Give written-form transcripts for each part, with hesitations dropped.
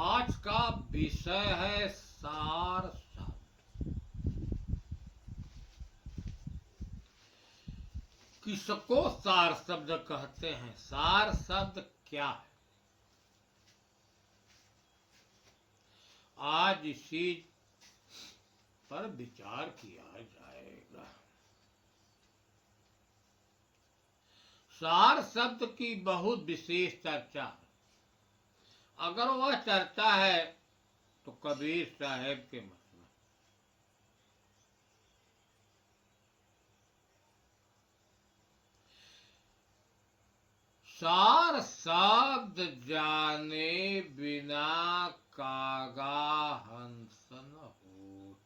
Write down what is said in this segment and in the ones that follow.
आज का विषय है सार शब्द। किसको सार शब्द कहते हैं? सार शब्द क्या है? आज इसी पर विचार किया जाएगा। सार शब्द की बहुत विशेष चर्चा है। अगर वह चर्चा है तो कबीर साहब के मत में। सार शब्द जाने बिना कागा हंस न हो।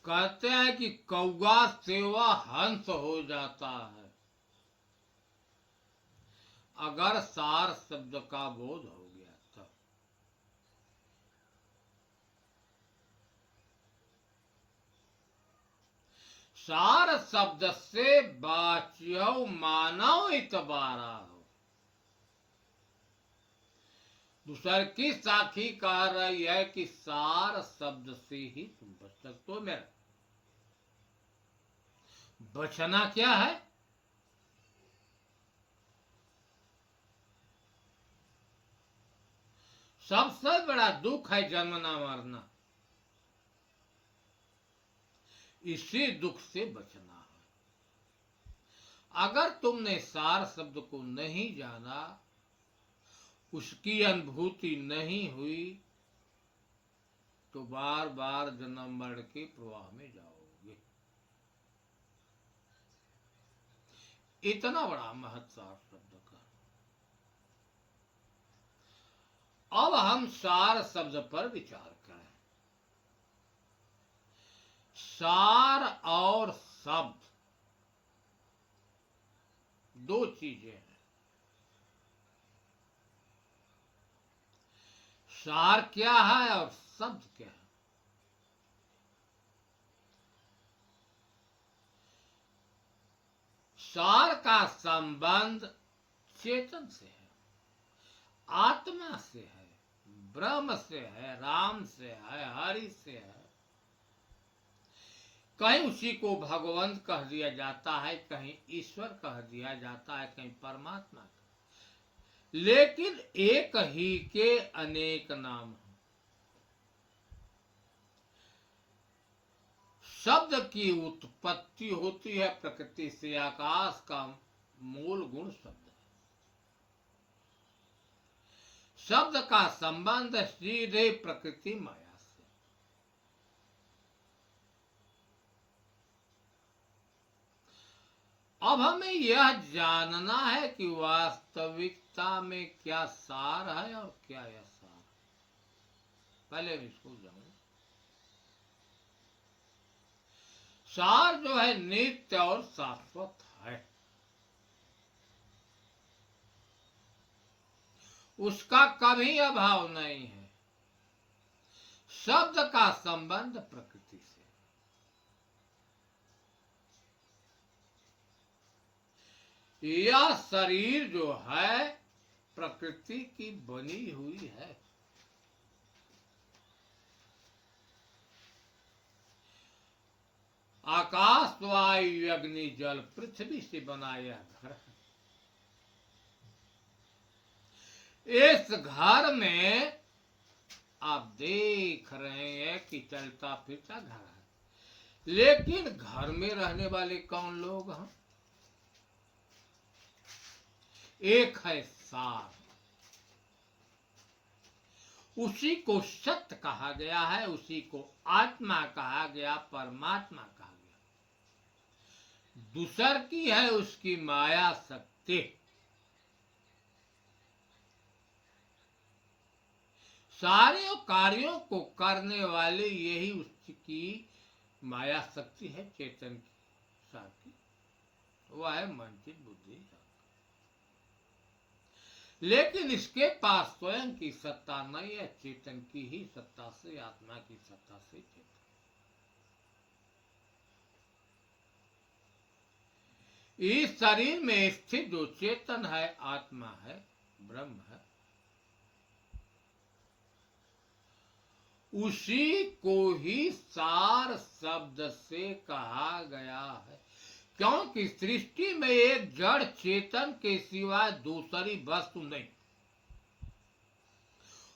कहते हैं कि कौवा से वह हंस हो जाता है अगर सार शब्द का बोध हो गया तब। सार शब्द से बाच्यो मानव इतबारा हो। दूसर की साखी कह रही है कि सार शब्द से ही तुम बच सकते हो। मेरा बचना क्या है? सबसे बड़ा दुख है जन्मना मरना। इसी दुख से बचना है। अगर तुमने सार शब्द को नहीं जाना, उसकी अनुभूति नहीं हुई, तो बार बार जन्म मरण के प्रवाह में जाओगे। इतना बड़ा महत्व सार शब्द का। अब हम सार शब्द पर विचार करें। सार और शब्द दो चीजें हैं। सार क्या है और शब्द क्या है? सार का संबंध चेतन से है, आत्मा से है, ब्रह्म से है, राम से है, हरि से है। कहीं उसी को भगवंत कह दिया जाता है, कहीं ईश्वर कह दिया जाता है, कहीं परमात्मा। लेकिन एक ही के अनेक नाम हैं। शब्द की उत्पत्ति होती है प्रकृति से। आकाश का मूल गुण शब्द है। शब्द का संबंध सीधे प्रकृति माया से। अब हमें यह जानना है कि वास्तविकता में क्या सार है और क्या यह सार है। पहले हम इसको जानें। सार जो है नित्य और शाश्वत है। उसका कभी अभाव नहीं है। शब्द का संबंध प्रकृति से। यह शरीर जो है प्रकृति की बनी हुई है। आकाश वायु अग्नि जल पृथ्वी से बना यह घर है। इस घर में आप देख रहे हैं कि चलता फिरता घर है, लेकिन घर में रहने वाले कौन लोग हैं? एक है सार। उसी को सत्य कहा गया है, उसी को आत्मा कहा गया, परमात्मा कहा गया। दूसर की है उसकी माया शक्ति। सारे कार्यों को करने वाले यही उसकी माया शक्ति है। चेतन की साथी वह है मन चित्त बुद्धि। लेकिन इसके पास स्वयं की सत्ता नहीं है। चेतन की ही सत्ता से, आत्मा की सत्ता से चेतन। इस शरीर में स्थित जो चेतन है, आत्मा है, ब्रह्म है, उसी को ही सार शब्द से कहा गया है, क्योंकि सृष्टि में एक जड़ चेतन के सिवाय दूसरी वस्तु नहीं।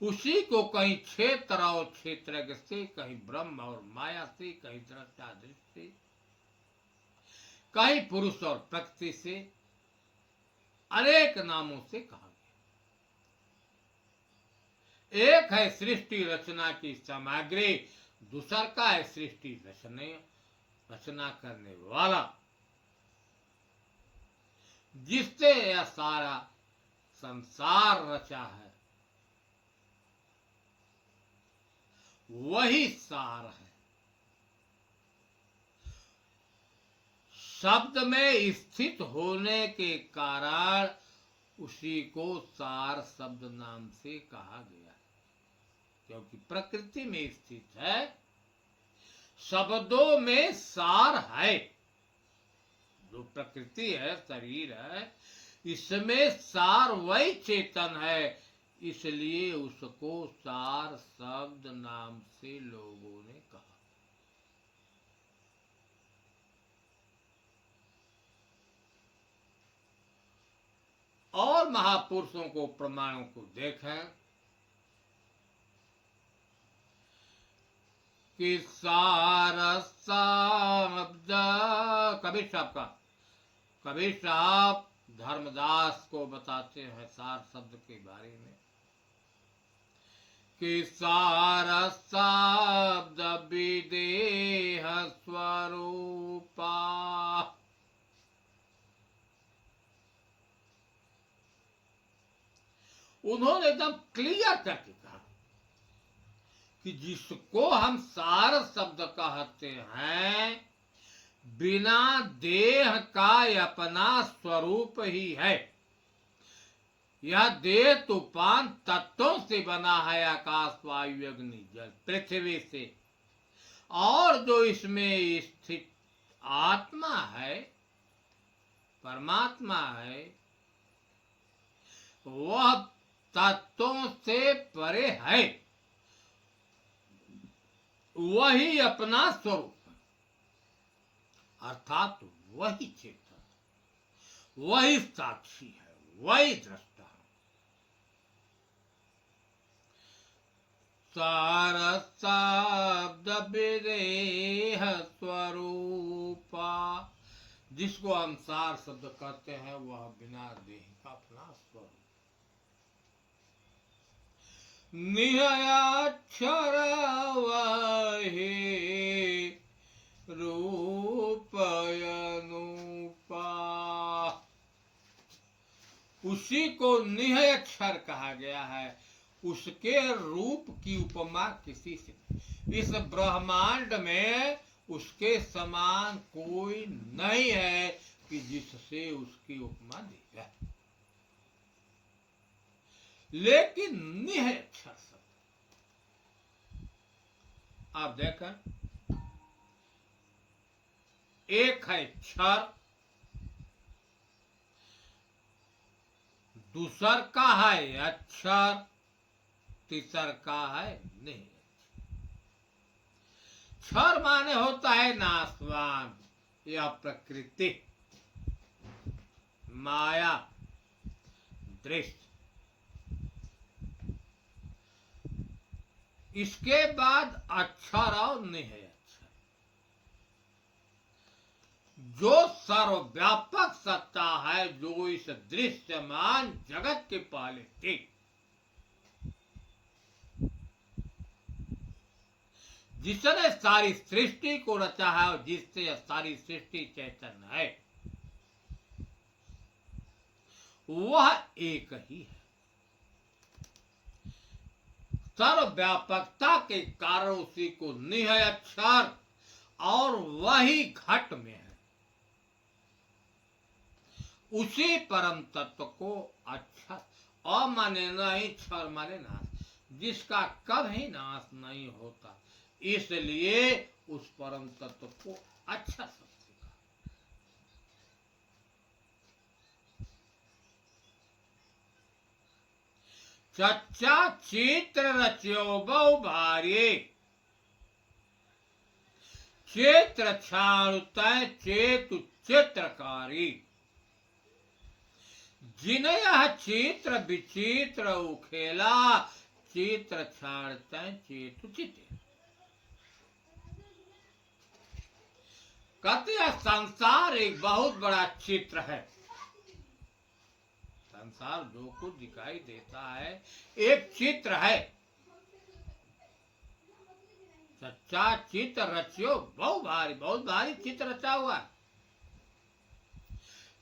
उसी को कहीं क्षेत्र और क्षेत्रज्ञ से, कहीं ब्रह्म और माया से, कहीं दृष्टा दृष्टि से, कहीं पुरुष और प्रकृति से, अनेक नामों से कहा गया। एक है सृष्टि रचना की सामग्री, दूसर का है सृष्टि रचना करने वाला, जिससे यह सारा संसार रचा है, वही सार है। शब्द में स्थित होने के कारण उसी को सार शब्द नाम से कहा गया है, क्योंकि प्रकृति में स्थित है। शब्दों में सार है, जो प्रकृति है, शरीर है, इसमें सार वही चेतन है, इसलिए उसको सार शब्द नाम से लोगों ने कहा। और महापुरुषों को, प्रमाणों को देखें कि सार शब्द, कबीर साहब धर्मदास को बताते हैं सार शब्द के बारे में कि सार शब्द विदेह स्वरूपा। उन्होंने एकदम क्लियर करके कहा कि जिसको हम सार शब्द कहते हैं, बिना देह का अपना स्वरूप ही है। यह देह तूफान तत्वों से बना है, आकाश वायु अग्नि जल पृथ्वी से, और जो इसमें स्थित आत्मा है, परमात्मा है, वह तत्वों से परे है, वही अपना स्वरूप है, अर्थात वही चेतन, वही साक्षी है, वही दृष्टा है। सार शब्द विदेह स्वरूपा, जिसको हम सार शब्द कहते हैं, वह बिना देह का अपना स्वरूप, निहयाक्षर वही रूप अनुपा। उसी को निहयाक्षर कहा गया है, उसके रूप की उपमा किसी से, इस ब्रह्मांड में उसके समान कोई नहीं है कि जिससे उसकी उपमा दी जाए। लेकिन निहयाक्षर शब्द, आप देखें, एक है क्षर, दूसर का है अक्षर, तीसर का है निहयाक्षर। क्षर माने होता है नाशवान, यह प्रकृति, माया, दृश्य। इसके बाद अक्षर और निहयाक्षर, जो सर्वव्यापक सत्ता है, जो इस दृश्यमान जगत के पहले थी, जिसने सारी सृष्टि को रचा है और जिससे सारी सृष्टि चैतन्य है, वह एक ही है। सर्वव्यापकता के कारण उसी को निहयाक्षर, और वही घट में है। उसी परम तत्व को अच्छा, अ माने नहीं, क्षर माने नाश, जिसका कभी नाश नहीं होता, इसलिए उस परम तत्व को अच्छा समझेगा। सच्चा चित्र रच्यो बहु भारी, चित्र छाणु तय चेतु चित्रकारी। जिन यह चित्र विचित्र उखेला, चित्र छाण तय चेतु चित्र। कहते हैं संसार एक बहुत बड़ा चित्र है। संसार जो कुछ दिखाई देता है एक चित्र है। सच्चा चित्र रचियो बहुत भारी चित्र रचा हुआ है,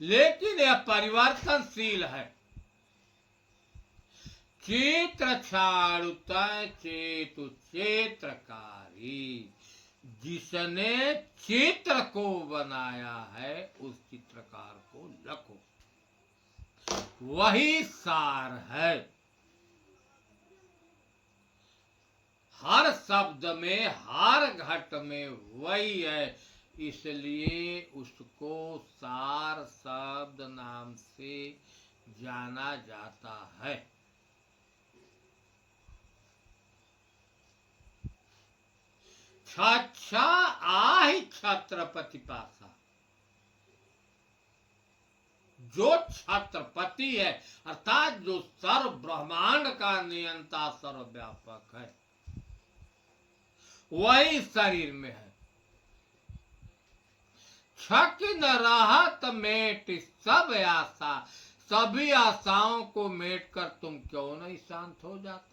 लेकिन यह परिवर्तनशील है। चित्र छाड़ुत चेतु चित्रकारी। जिसने चित्र को बनाया है उस चित्रकार को लखो, वही सार है। हर शब्द में हर घट में वही है, इसलिए उसको सार शब्द नाम से जाना जाता है। छच्छा आहि छत्रपति पासा। जो छत्रपति है अर्थात जो सर्व ब्रह्मांड का नियंता सर्वव्यापक है, वही शरीर में है। छक न रहत मेट सब आशा। सभी आशाओं को मेट कर तुम क्यों नहीं शांत हो जाता।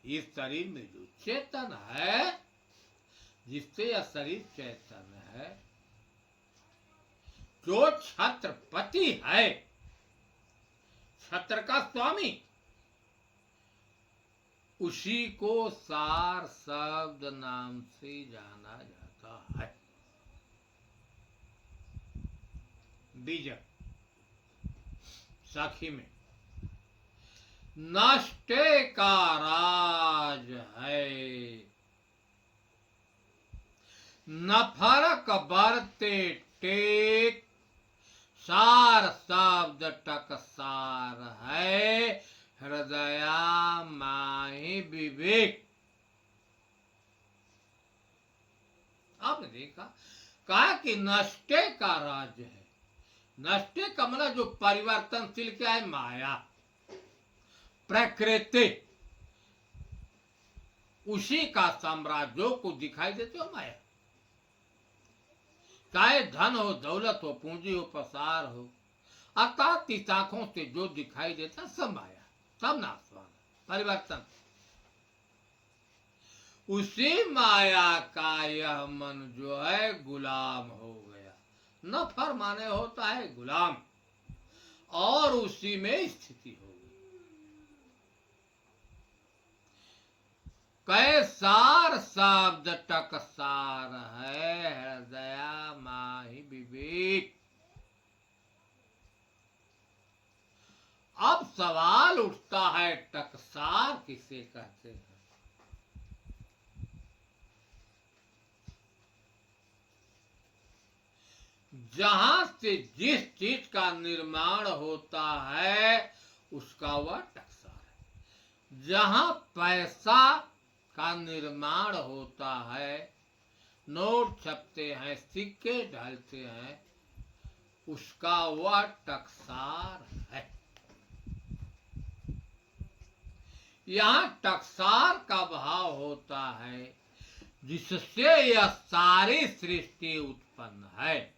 इस शरीर में जो चेतन है, जिससे यह शरीर चेतन है, जो छत्रपति है, छत्र का स्वामी, उसी को सार शब्द नाम से जाना जाता है। बीजक साखी में नष्टे का राज है, न फरक बरते टेक। सार शब्द टकसार है, हृदया माहि विवेक। आपने देखा, कहा कि नष्टे का राज है। नष्टे का मतलब जो परिवर्तनशील क्या है, माया प्रकृति, उसी का साम्राज्यों को दिखाई देते हो माया। चाहे धन हो, दौलत हो, पूंजी हो, प्रसार हो, अर्थात इस आंखों से जो दिखाई देता सब माया, सब नाशवान, परिवर्तन। उसी माया का यह मन जो है गुलाम हो गया। न फरमाने होता है गुलाम, और उसी में स्थिति हो गई। कैसार शब्द टकसार है, हृदया माहि विवेक। अब सवाल उठता है, टकसार किसे कहते हैं। जहां से जिस चीज का निर्माण होता है उसका वह टकसार है। जहां पैसा का निर्माण होता है, नोट छपते हैं, सिक्के ढलते हैं, उसका वह टकसार है। यहाँ टकसार का भाव होता है जिससे यह सारी सृष्टि उत्पन्न है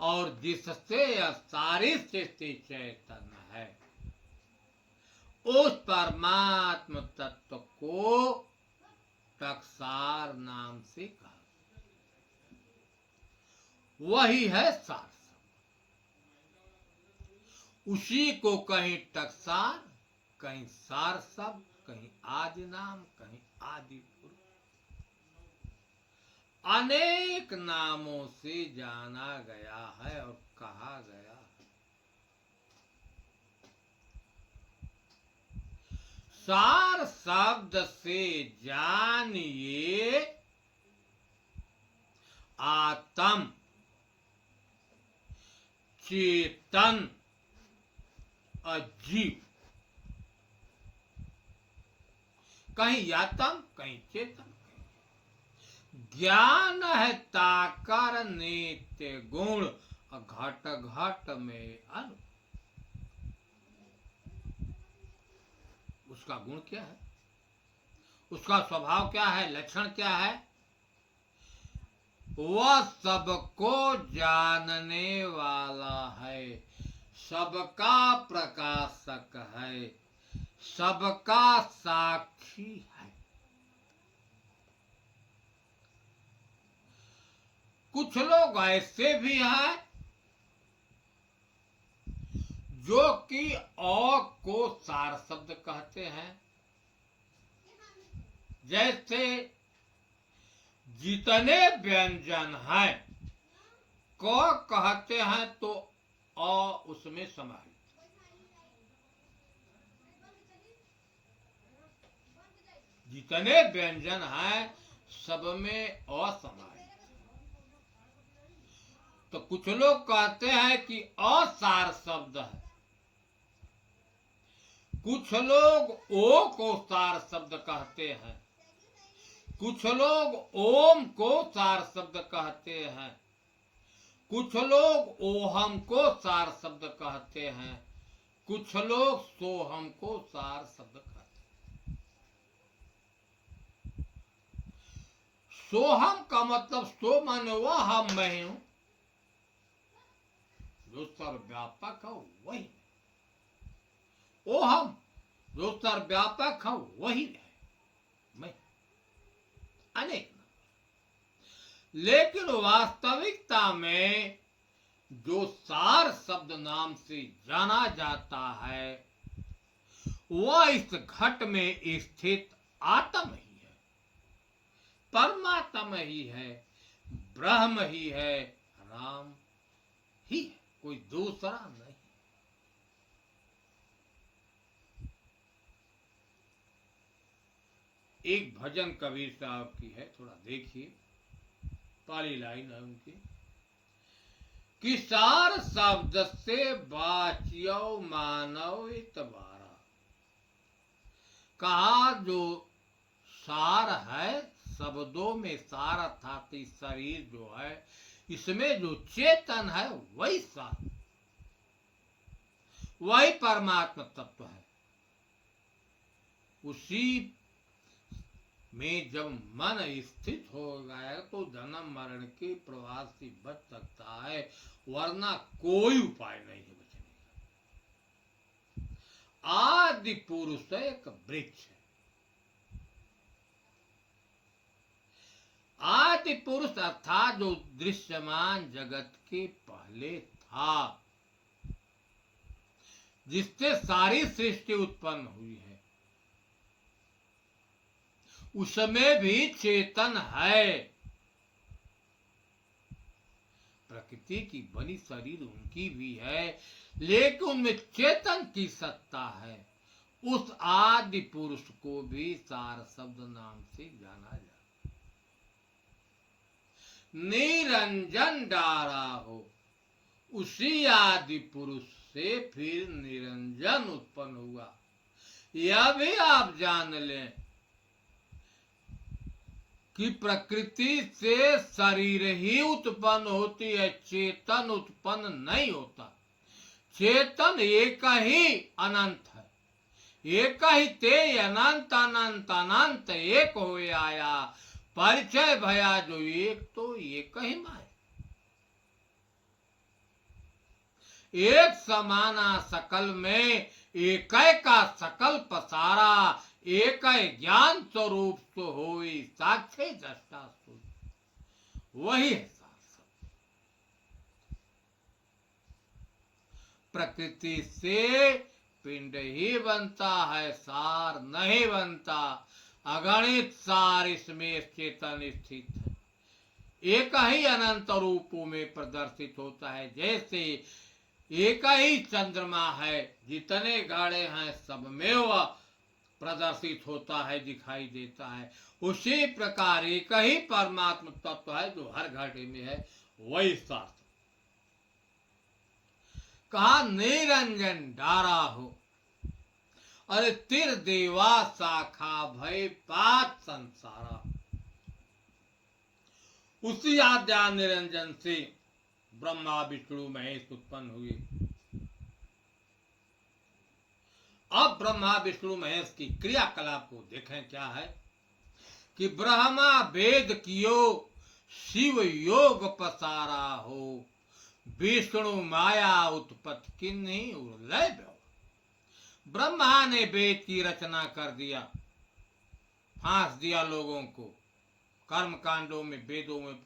और जिससे यह सारी सृष्टि चैतन है। उस परमात्म तत्व को टकसार नाम से कहा, वही है सार शब्द। उसी को कहीं टकसार, कहीं सार शब्द, कहीं आदि नाम, कहीं आदि पुरुष, अनेक नामों से जाना गया है और कहा गया है। सार शब्द से जानिए आत्म चेतन अजीव, कहीं यातम कहीं चेतन। ज्ञान है ताकर नित्य गुण, घट घट में अनु। उसका गुण क्या है, उसका स्वभाव क्या है, लक्षण क्या है? वह सबको जानने वाला है, सबका प्रकाशक है, सबका साक्षी है। कुछ लोग ऐसे भी हैं जो कि अ को सार शब्द कहते हैं। जैसे जितने व्यंजन हैं क कहते हैं तो अ उसमें समाहित। जितने व्यंजन हैं सब में अ समाहित। तो कुछ लोग कहते हैं कि असार शब्द है, कुछ लोग ओ को सार शब्द कहते हैं, कुछ लोग ओम को सार शब्द कहते हैं, कुछ लोग ओहम को सार शब्द कहते हैं, कुछ लोग सोहम को सार शब्द कहते हैं। सोहम का मतलब सो माने वह हम मैं हूं, जो सर्वव्यापक है वही। ओहम जो सर्वव्यापक है वही है मैं, अनेक। लेकिन वास्तविकता में जो सार शब्द नाम से जाना जाता है वह इस घट में स्थित आत्म ही है, परमात्मा ही है, ब्रह्म ही है, राम ही है, कोई दूसरा नहीं। एक भजन कबीर साहब की है, थोड़ा देखिए, पहली लाइन है उनकी कि सार शब्द से बाचियो मानव इतबारा। कहा जो सार है, शब्दों में सार अर्थात शरीर जो है, इसमें जो चेतन है वही सार, वही परमात्मा तत्व है। उसी में जब मन स्थित हो गया तो जन्म मरण के प्रवाह से बच सकता है, वरना कोई उपाय नहीं है बचने का। आदि पुरुष एक वृक्ष है, आदि पुरुष अर्थात जो दृश्यमान जगत के पहले था, जिससे सारी सृष्टि उत्पन्न हुई है, उसमें भी चेतन है। प्रकृति की बनी शरीर उनकी भी है, लेकिन उनमें चेतन की सत्ता है। उस आदि पुरुष को भी सार शब्द नाम से जाना जाता। निरंजन डारा हो, उसी आदि पुरुष से फिर निरंजन उत्पन्न हुआ। यह भी आप जान लें कि प्रकृति से शरीर ही उत्पन्न होती है, चेतन उत्पन्न नहीं होता। चेतन एक ही अनंत है, एक ही ते अनंत अनंत अनंत एक हो आया, परिचय भया जो एक तो एक ही माया। एक समाना सकल में एक का सकल पसारा, एक ज्ञान स्वरूप तो होई साक्षी दृष्टा सुन। वही है सार। प्रकृति से पिंड ही बनता है, सार नहीं बनता। अगणित सार इसमें चेतन स्थित है, एक ही अनंत रूपों में प्रदर्शित होता है। जैसे एक ही चंद्रमा है, जितने गाड़े हैं सब में वह प्रदर्शित होता है, दिखाई देता है। उसी प्रकार एक ही परमात्मा तत्व है जो हर घड़े में है, वही सार। कहा निरंजन डारा हो, अरे तिर देवा शाखा भय पात संसारा। उसी आद्या निरंजन से ब्रह्मा विष्णु महेश उत्पन्न हुए। अब ब्रह्मा विष्णु महेश की क्रियाकलाप को देखें। क्या है कि ब्रह्मा वेद कियो शिव योग पसारा हो, विष्णु माया उत्पत्ति किन्हीं उर्लय भव। ब्रह्मा ने वेद की रचना कर दिया, फांस दिया लोगों को कर्म कांडों में, वेदों में।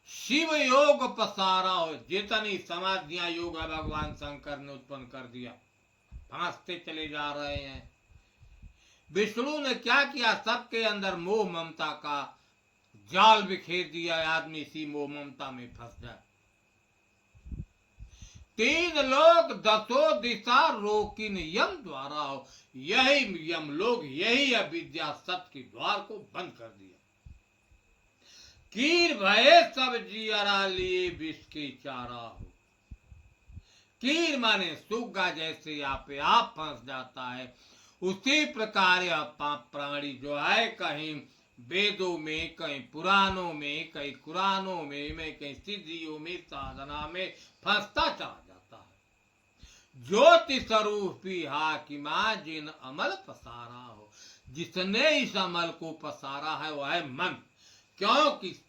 शिव योग पसारा हो, जितनी समाधियां योग है भगवान शंकर ने उत्पन्न कर दिया, फांसते चले जा रहे हैं। विष्णु ने क्या किया, सबके अंदर मोह ममता का जाल बिखेर दिया, आदमी इसी मोह ममता में फंस जाए। तीन लोग दसों दिशा रोकिन यम द्वारा हो, यही यम लोग, यही अविद्या सत्य के द्वार को बंद कर दिया। कीर भये सब जियरा लिए विष के चारा हो। कीर माने सुग्गा जैसे आप फंस जाता है, उसी प्रकार यह प्राणी जो है कहीं वेदों में, कहीं पुराणों में, कहीं कुरानों में, कहीं सिद्धियों में, साधना में फंसता चला जाता है। ज्योति स्वरूपी हाकिमा जिन अमल पसारा हो, जिसने इस अमल को पसारा है वह है मन। क्योंकि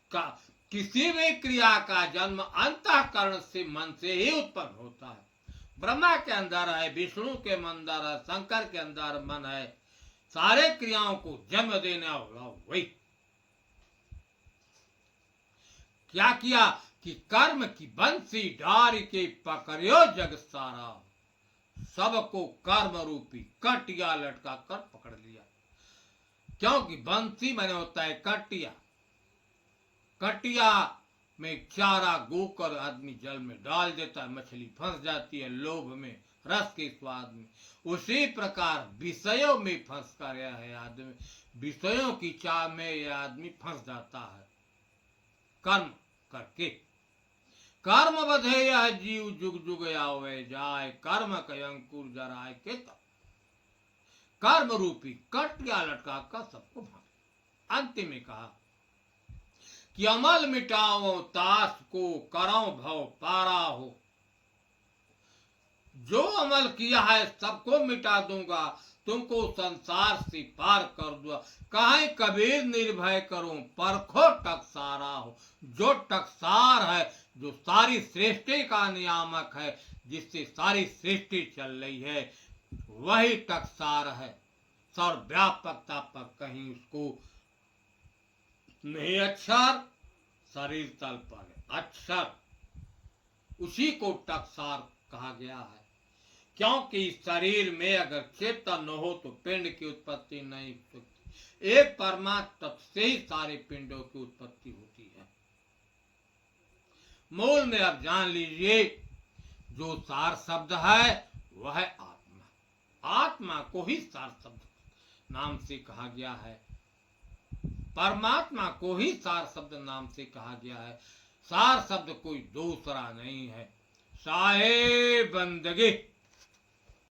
किसी भी क्रिया का जन्म अंतःकरण से, मन से ही उत्पन्न होता है। ब्रह्मा के अंदर है, विष्णु के अंदर है, शंकर के अंदर मन है। सारे क्रियाओं को जन्म देने वाला वही। क्या किया कि कर्म की बंसी डार के पकड़ियो जग सारा, सबको कर्म रूपी कटिया लटका कर पकड़ लिया। क्योंकि बंसी मैंने होता है कटिया, कटिया में चारा गोकर आदमी जल में डाल देता है, मछली फंस जाती है लोभ में, रस के स्वाद में। उसी प्रकार विषयों में फंस कर यह है आदमी, विषयों की चाह में यह आदमी फंस जाता है कर्म करके। कर्म बधे यह जीव जुग जुग आवे जाए, कर्म के अंकुर जराए के तब। कर्म रूपी कटिया लटका कर सबको भाग। अंतिम में कहा कि अमल मिटाओ ताश को, करो भव पारा हो। जो अमल किया है सबको मिटा दूंगा, तुमको संसार से पार कर दूंगा। कहे कबीर निर्भय करूं, परखो टकसारा हो। जो टकसार है, जो सारी सृष्टि का नियामक है, जिससे सारी सृष्टि चल रही है, वही टकसार है। सर्वव्यापकता पर कहीं उसको नहीं अक्षर, शरीर तल पर अक्षर, उसी को टकसार कहा गया है। क्योंकि शरीर में अगर चेतन न हो तो पिंड की उत्पत्ति नहीं हो सकती। एक परमात्मा तत्व से ही सारे पिंडों की उत्पत्ति होती है। मूल में अब जान लीजिए, जो सार शब्द है वह है आत्मा। आत्मा को ही सार शब्द नाम से कहा गया है, परमात्मा को ही सार शब्द नाम से कहा गया है। सार शब्द कोई दूसरा नहीं है। साहे बंदगी